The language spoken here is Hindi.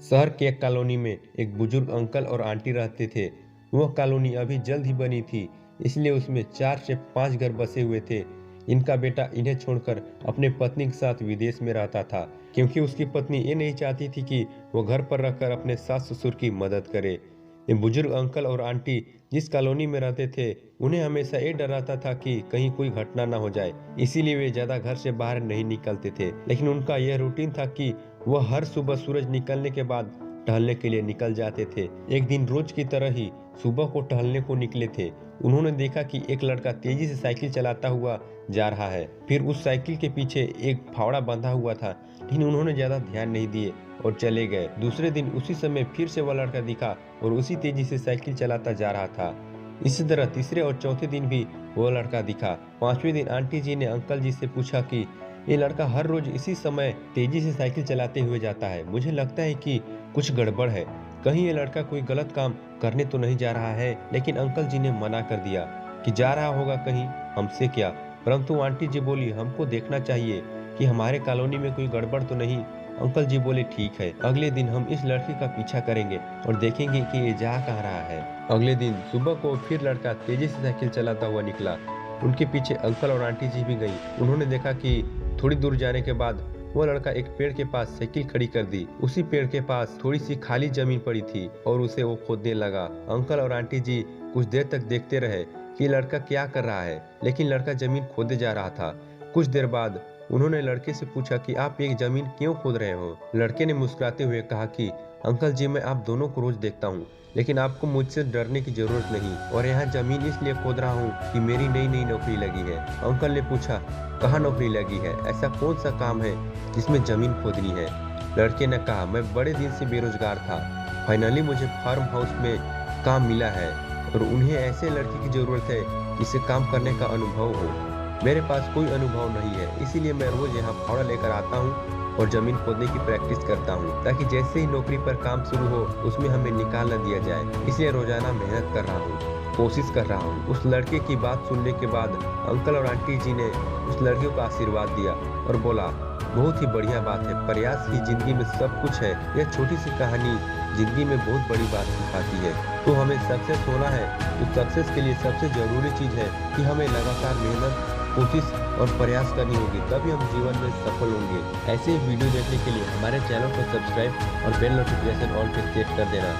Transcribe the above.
शहर के एक कॉलोनी में एक बुजुर्ग अंकल और आंटी रहते थे। वह कॉलोनी अभी जल्द ही बनी थी, इसलिए उसमें 4 से 5 घर बसे हुए थे। इनका बेटा इन्हें छोड़कर अपने पत्नी के साथ विदेश में रहता था, क्योंकि उसकी पत्नी ये नहीं चाहती थी कि वो घर पर रहकर अपने सास ससुर की मदद करे। ये बुजुर्ग अंकल और आंटी जिस कॉलोनी में रहते थे, उन्हें हमेशा ये डर रहता था कि कहीं कोई घटना न हो जाए, इसीलिए वे ज्यादा घर से बाहर नहीं निकलते थे। लेकिन उनका यह रूटीन था कि वह हर सुबह सूरज निकलने के बाद टहलने के लिए निकल जाते थे। एक दिन रोज की तरह ही सुबह को टहलने को निकले थे। उन्होंने देखा कि एक लड़का तेजी से साइकिल चलाता हुआ जा रहा है। फिर उस साइकिल के पीछे एक फावड़ा बंधा हुआ था, लेकिन उन्होंने ज्यादा ध्यान नहीं दिए और चले गए। दूसरे दिन उसी समय फिर से वह लड़का दिखा और उसी तेजी से साइकिल चलाता जा रहा था। इसी तरह तीसरे और चौथे दिन भी वह लड़का दिखा। 5वें दिन आंटी जी ने अंकल जी से पूछा कि ये लड़का हर रोज इसी समय तेजी से साइकिल चलाते हुए जाता है। मुझे लगता है कि कुछ गड़बड़ है, कहीं ये लड़का कोई गलत काम करने तो नहीं जा रहा है। लेकिन अंकल जी ने मना कर दिया कि जा रहा होगा कहीं, हमसे क्या। परंतु आंटी जी बोली, हमको देखना चाहिए कि हमारे कॉलोनी में कोई गड़बड़ तो नहीं। अंकल जी बोले, ठीक है, अगले दिन हम इस लड़के का पीछा करेंगे और देखेंगे कि ये जा कहाँ रहा है। अगले दिन सुबह को फिर लड़का तेजी से साइकिल चलाता हुआ निकला। उनके पीछे अंकल और आंटी जी भी गई। उन्होंने देखा कि थोड़ी दूर जाने के बाद वो लड़का एक पेड़ के पास साइकिल खड़ी कर दी। उसी पेड़ के पास थोड़ी सी खाली जमीन पड़ी थी और उसे वो खोदने लगा। अंकल और आंटी जी कुछ देर तक देखते रहे कि लड़का क्या कर रहा है, लेकिन लड़का जमीन खोदे जा रहा था। कुछ देर बाद उन्होंने लड़के से पूछा कि आप ये जमीन क्यों खोद रहे हो। लड़के ने मुस्कुराते हुए कहा कि अंकल जी, मैं आप दोनों को रोज देखता हूँ, लेकिन आपको मुझसे डरने की जरूरत नहीं, और यहाँ जमीन इसलिए खोद रहा हूँ कि मेरी नई नई नौकरी लगी है। अंकल ने पूछा, कहाँ नौकरी लगी है, ऐसा कौन सा काम है जिसमें जमीन खोदनी है। लड़के ने कहा, मैं बड़े दिन से बेरोजगार था, फाइनली मुझे फार्म हाउस में काम मिला है और उन्हें ऐसे लड़के की जरूरत है जिसे काम करने का अनुभव हो। मेरे पास कोई अनुभव नहीं है, इसीलिए मैं रोज यहाँ फावड़ा लेकर आता हूँ और जमीन खोदने की प्रैक्टिस करता हूँ, ताकि जैसे ही नौकरी पर काम शुरू हो उसमें हमें निकाल न दिया जाए। इसलिए रोजाना मेहनत कर रहा हूँ, कोशिश कर रहा हूँ। उस लड़के की बात सुनने के बाद अंकल और आंटी जी ने उस लड़के को आशीर्वाद दिया और बोला, बहुत ही बढ़िया बात है, प्रयास ही जिंदगी में सब कुछ है। यह छोटी सी कहानी जिंदगी में बहुत बड़ी बात सिखाती है। तो हमें सक्सेस होना है, तो सक्सेस के लिए सबसे जरूरी चीज है कि हमें लगातार मेहनत, कोशिश और प्रयास करनी होगी, तभी हम जीवन में सफल होंगे। ऐसे ही वीडियो देखने के लिए हमारे चैनल को सब्सक्राइब और बेल नोटिफिकेशन ऑल पे सेट कर देना।